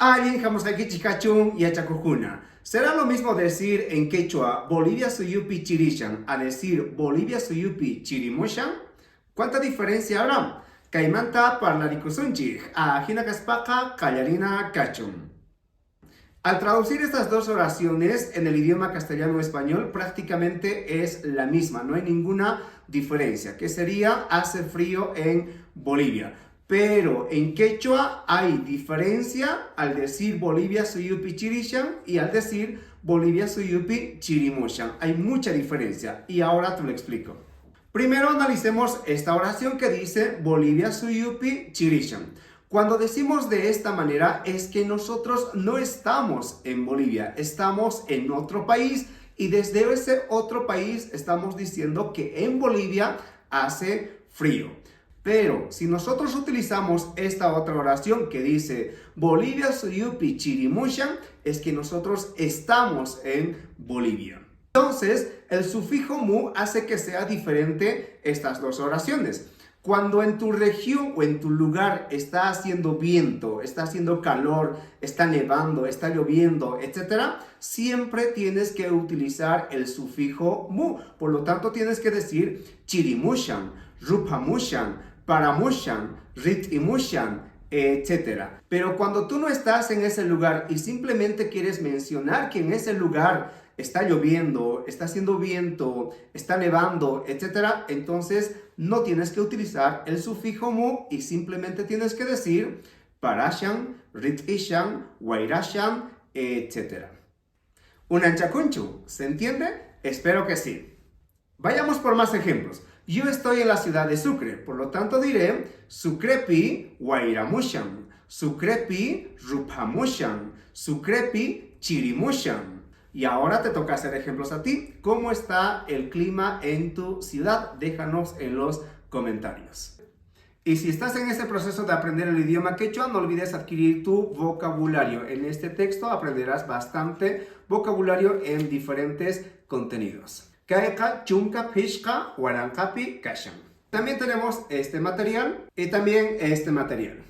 Alguien Hamosaki Chikachun y Achacujuna. ¿Será lo mismo decir en quechua Bolivia suyupi chirishan a decir Bolivia suyupi chirimoshan? ¿Cuánta diferencia habrá? Caimanta parlaricusunchi, a Hinakaspaka Callarina Cachun. Al traducir estas dos oraciones en el idioma castellano-español prácticamente es la misma, no hay ninguna diferencia, que sería hace frío en Bolivia. Pero en quechua hay diferencia al decir Bolivia suyupi chirishan y al decir Bolivia suyupi chirimoshan. Hay mucha diferencia y ahora te lo explico. Primero analicemos esta oración que dice Bolivia suyupi chirishan. Cuando decimos de esta manera es que nosotros no estamos en Bolivia, estamos en otro país y desde ese otro país estamos diciendo que en Bolivia hace frío. Pero si nosotros utilizamos esta otra oración que dice Bolivia suyupi chirimushan, es que nosotros estamos en Bolivia. Entonces, el sufijo mu hace que sea diferente estas dos oraciones. Cuando en tu región o en tu lugar está haciendo viento, está haciendo calor, está nevando, está lloviendo, etc., siempre tienes que utilizar el sufijo mu. Por lo tanto, tienes que decir chirimushan, rupamushan, paramushan, ritimushan, etc. Pero cuando tú no estás en ese lugar y simplemente quieres mencionar que en ese lugar está lloviendo, está haciendo viento, está nevando, etc., entonces no tienes que utilizar el sufijo mu y simplemente tienes que decir parashan, ritishan, wairashan, etc. Unanchakunchu, ¿se entiende? Espero que sí. Vayamos por más ejemplos. Yo estoy en la ciudad de Sucre, por lo tanto diré Sucrepi wairamushan, Sucrepi rupamushan, Sucrepi chirimushan. Y ahora te toca hacer ejemplos a ti. ¿Cómo está el clima en tu ciudad? Déjanos en los comentarios. Y si estás en ese proceso de aprender el idioma quechua, no olvides adquirir tu vocabulario. En este texto aprenderás bastante vocabulario en diferentes contenidos. Kaeka, chunka, pishka, warankapi, kashan. También tenemos este material y también este material.